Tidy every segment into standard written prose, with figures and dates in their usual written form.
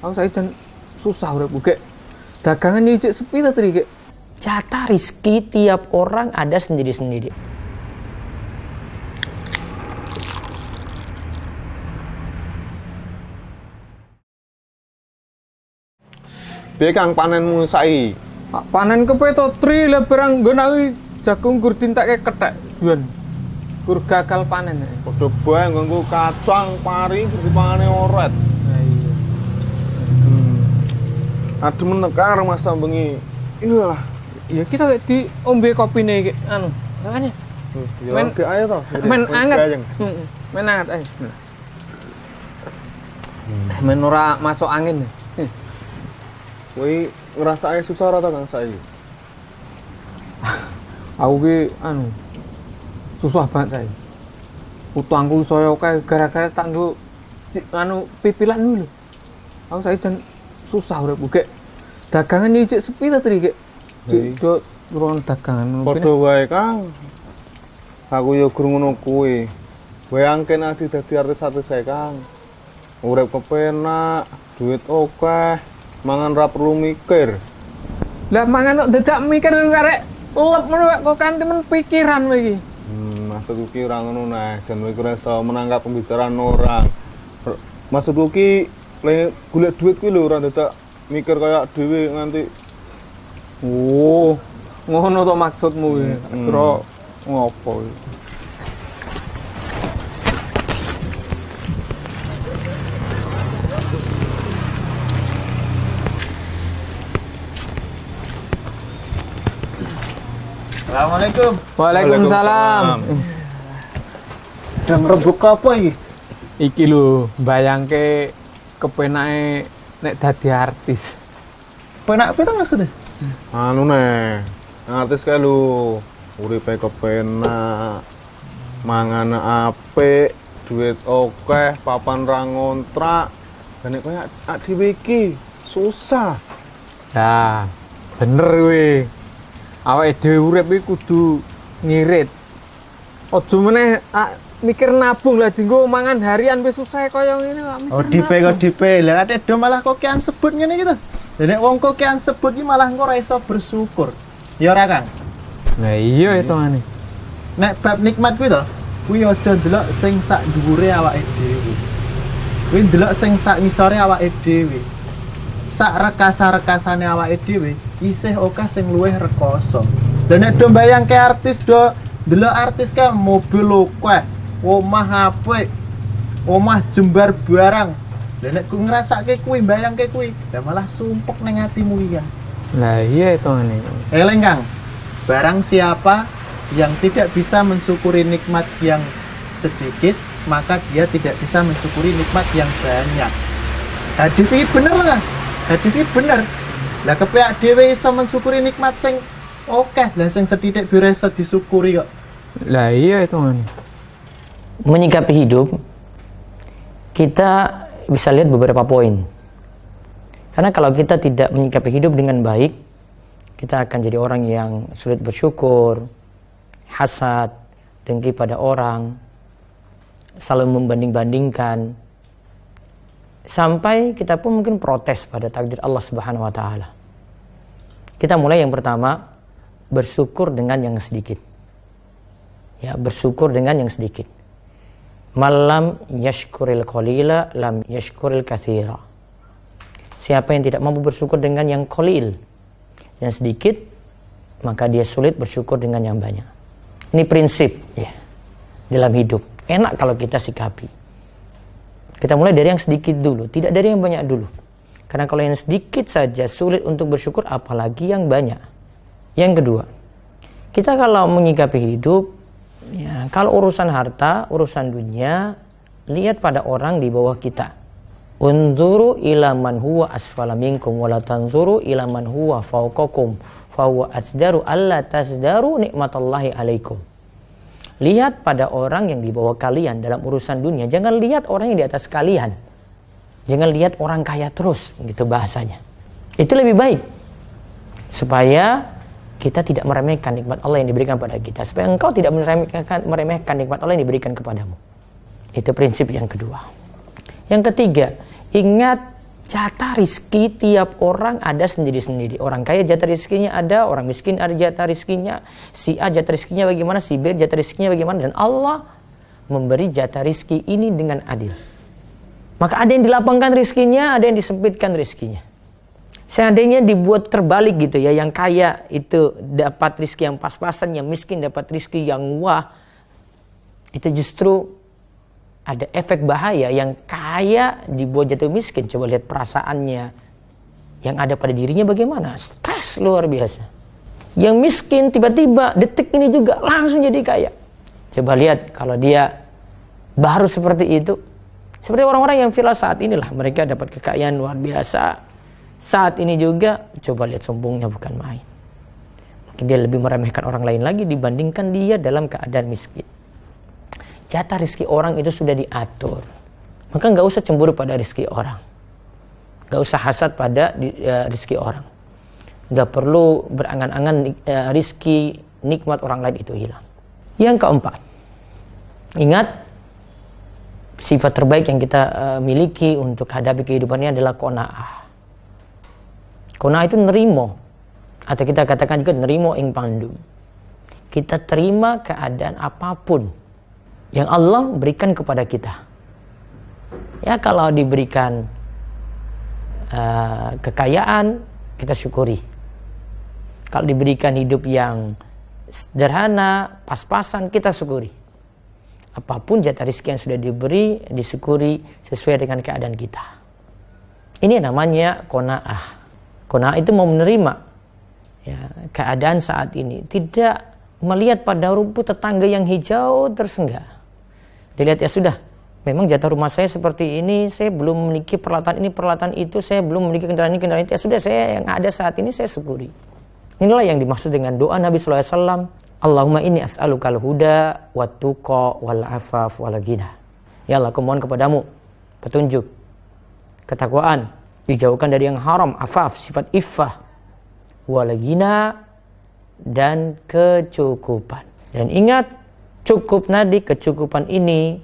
Aku saiki susah urip gek. Dagangan nyicik sepi ta tri gek. Jatah rizki tiap orang ada sendiri-sendiri. Piye Kang panenmu saiki? Panen kepe to tri lah barang nggon aku jagung gur dintekke kethek duan. Gur gagal panen. Padha bae nganggo kacang, pari, dipangane oret. Nah iya. Aduh menekar Mas bengi. Iyalah. Ya kita di ombe kopine iki anu. Makanya Ya Men- oke ayo to. men anget. Men anget ae. Men ora masuk angin. Kowe ngrasake susah ora to Kang saiki? Aku ki anu susah banget saya. Utangku saya kae gara-gara tak nggo anu pipilan dulu. Aku saiki susah urip gek. Dagangan nyicik sepi ta tri gek. Cik do ruang dagangan. Padha wae Kang. Aku yo gur ngono kuwi. Bayangken adi dadi artis ae Kang. Urip kepenak, duit akeh, mangan ra perlu mikir. Lah mangan kok dadak mikir karek lep ngono kok kanthi men pikiran kowe iki. Maksudku ki ora ngono nah, jan kowe iso menangkap pembicaraan orang. Maksudku ki le golek duit kuwi lho ora dadak mikir kaya dhewe nganti Oh, ngono to maksudmu iki. Kira ngopo iki? Assalamualaikum. Waalaikumsalam. Udah ngerebuk apa iki? Iki lho, bayangke kepenake nek dadi artis. Penak apa itu maksudnya? anu neh. Artis kae lho, uripe kepenak, mangane apik, duit akeh, papan ra ngontrak. Dan nek kaya dhewe iki susah. Nah, bener kowe. Awake dhewe urip iki kudu ngirit. Aja meneh mikir nabung lah dienggo mangan harian wis susah kaya ngene kok. Oh dipe. Lah ate do malah kokean sebut ngene gitu. Lah nek wong kokean sebut iki malah engko ora iso bersyukur. Ya ora Kang? Nah iya hitungane. Nek bab nikmat kuwi to, kuwi aja ndelok sing sak dhuwure awake dhewe. Kuwi ndelok sing sak ngisore awake dhewe. Sak rekasa-rekasane awake dhewe isih akeh sing luwih rekoso. Lah nek do mbayangke artis do ndelok artis ka mobil akeh, omah apik, omah jembar barang. Lah nek ku ngrasake kuwi mbayangke kuwi, lah malah sumpek ning atimu iki kan. Lah iya hitungane. Eleng Kang, barang siapa yang tidak bisa mensyukuri nikmat yang sedikit, maka dia tidak bisa mensyukuri nikmat yang banyak. Hadis ini bener lah, hadis ini bener. Lah kepeak dhewe iso mensyukuri nikmat sing oke, lah sing sedidik biar iso disyukuri kok. Lah iya hitungane. Menyikapi hidup, kita bisa lihat beberapa poin. Karena kalau kita tidak menyikapi hidup dengan baik, kita akan jadi orang yang sulit bersyukur, hasad, dengki pada orang, selalu membanding-bandingkan, sampai kita pun mungkin protes pada takdir Allah Subhanahu wa taala. Kita mulai yang pertama, bersyukur dengan yang sedikit. Ya, bersyukur dengan yang sedikit. Malam yashkuril qalila lam yashkuril katsira. Siapa yang tidak mampu bersyukur dengan yang qalil, yang sedikit, maka dia sulit bersyukur dengan yang banyak. Ini prinsip ya dalam hidup. Enak kalau kita sikapi. Kita mulai dari yang sedikit dulu, tidak dari yang banyak dulu. Karena kalau yang sedikit saja sulit untuk bersyukur, apalagi yang banyak. Yang kedua, kita kalau menyikapi hidup, ya, kalau urusan harta, urusan dunia, lihat pada orang di bawah kita. Unzuru ila man huwa asfala minkum wa la tanzuru ila man huwa fawqakum fa huwa asdaru alla tasdaru nikmatallahi alaikum. Lihat pada orang yang di bawah kalian dalam urusan dunia, jangan lihat orang yang di atas kalian. Jangan lihat orang kaya terus, gitu bahasanya. Itu lebih baik. Supaya kita tidak meremehkan nikmat Allah yang diberikan pada kita. Supaya engkau tidak meremehkan nikmat Allah yang diberikan kepadamu. Itu prinsip yang kedua. Yang ketiga, ingat Jatah rizki tiap orang ada sendiri-sendiri. Orang kaya jatah rizkinya ada, orang miskin ada jatah rizkinya. Si A jatah rizkinya bagaimana, si B jatah rizkinya bagaimana. Dan Allah memberi jatah rizki ini dengan adil. Maka ada yang dilapangkan rizkinya, ada yang disempitkan rizkinya. Seandainya dibuat terbalik gitu ya, yang kaya itu dapat rizki yang pas-pasan, yang miskin dapat rizki yang wah, itu justru ada efek bahaya. Yang kaya dibuat jatuh miskin. Coba lihat perasaannya yang ada pada dirinya bagaimana. Stres luar biasa. Yang miskin tiba-tiba detik ini juga langsung jadi kaya. Coba lihat kalau dia baru seperti itu. Seperti orang-orang yang viral saat inilah. Mereka dapat kekayaan luar biasa. Saat ini juga coba lihat sombongnya bukan main. Mungkin dia lebih meremehkan orang lain lagi dibandingkan dia dalam keadaan miskin. Jatah rizki orang itu sudah diatur. Maka nggak usah cemburu pada rizki orang. Nggak usah hasad pada rizki orang. Nggak perlu berangan-angan rizki nikmat orang lain itu hilang. Yang keempat, ingat sifat terbaik yang kita miliki untuk hadapi kehidupan ini adalah qanaah. Qanaah itu nerimo, atau kita katakan juga nerimo ing pandum. Kita terima keadaan apapun yang Allah berikan kepada kita. Ya, kalau diberikan kekayaan, kita syukuri. Kalau diberikan hidup yang sederhana, pas-pasan, kita syukuri. Apapun jatah rezeki yang sudah diberi, disyukuri sesuai dengan keadaan kita. Ini namanya qanaah. Qanaah itu mau menerima ya, keadaan saat ini. Tidak melihat pada rumput tetangga yang hijau, terus enggak. Dilihat ya sudah, memang jatah rumah saya seperti ini, saya belum memiliki peralatan ini, peralatan itu, saya belum memiliki kendaraan ini, kendaraan itu. Ya sudah, saya yang ada saat ini saya syukuri. Inilah yang dimaksud dengan doa Nabi SAW. Allahumma inni as'alukal huda wat tuqa wal afaf wal ghina. Ya Allah, aku mohon kepadamu petunjuk, ketakwaan, dijauhkan dari yang haram, afaf, sifat iffah, wal ghina, dan kecukupan. Dan ingat, cukup nadi, kecukupan ini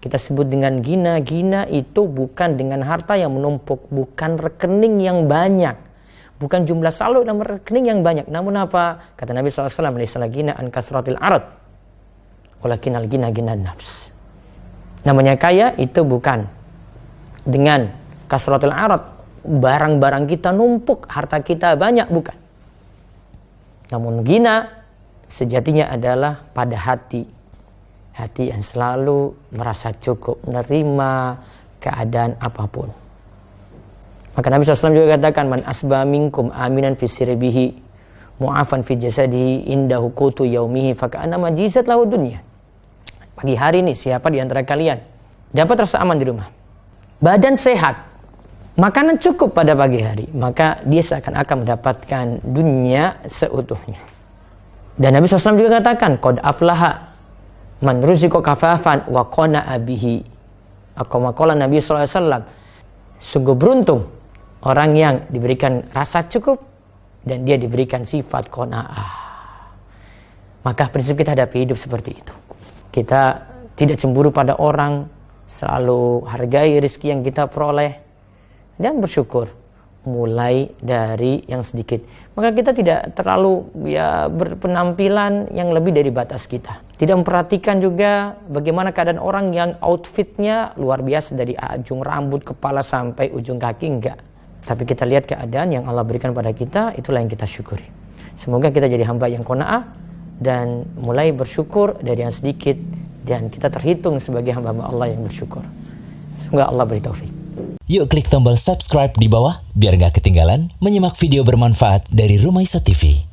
kita sebut dengan gina. Gina itu bukan dengan harta yang menumpuk, bukan rekening yang banyak, bukan jumlah saldo dalam rekening yang banyak. Namun apa? Kata Nabi SAW, laisa gina an kasratil arad, walakinal gina gina nafs. Namanya kaya itu bukan dengan kasratil arad, barang-barang kita numpuk, harta kita banyak, bukan. Namun gina sejatinya adalah pada hati. Hati yang selalu merasa cukup, menerima keadaan apapun. Maka Nabi SAW juga katakan, man asba minkum aminan fi sirbihi, mu'afan fi jasadihi, indahu qutu yaumihi, faka'anama jizat lahu dunya. Pagi hari ini, siapa di antara kalian dapat rasa aman di rumah, badan sehat, makanan cukup pada pagi hari, maka dia seakan-akan mendapatkan dunia seutuhnya. Dan Nabi SAW juga katakan, qad aflaha man ruziqa kafafan wa qana'a bihi. Aqala Nabi SAW, sungguh beruntung orang yang diberikan rasa cukup dan dia diberikan sifat qanaah. Maka prinsip kita hadapi hidup seperti itu. Kita tidak cemburu pada orang, selalu hargai rezeki yang kita peroleh dan bersyukur mulai dari yang sedikit. Maka kita tidak terlalu berpenampilan yang lebih dari batas kita. Tidak memperhatikan juga bagaimana keadaan orang yang outfitnya luar biasa dari ujung rambut kepala sampai ujung kaki, enggak. Tapi kita lihat keadaan yang Allah berikan pada kita, itulah yang kita syukuri. Semoga kita jadi hamba yang qanaah dan mulai bersyukur dari yang sedikit, dan kita terhitung sebagai hamba Allah yang bersyukur. Semoga Allah beri taufik. Yuk klik tombol subscribe di bawah biar gak ketinggalan menyimak video bermanfaat dari Rumaiso TV.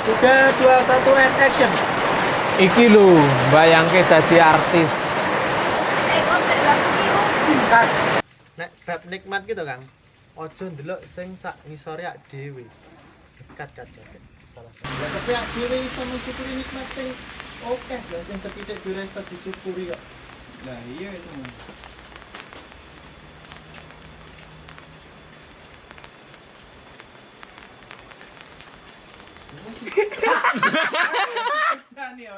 3, 2, 1, and action. Iki lho, bayangke dadi artis. Kak, nek bab nikmat gitu, Kang. Ojo ndelok sing sak ngisore ak dhewe. Kat. Ya tapi ak dhewe iso mensyukuri nikmat sing oke, lho sing sethithik dhewe iso disyukuri kok. Lah iya itu. Mas.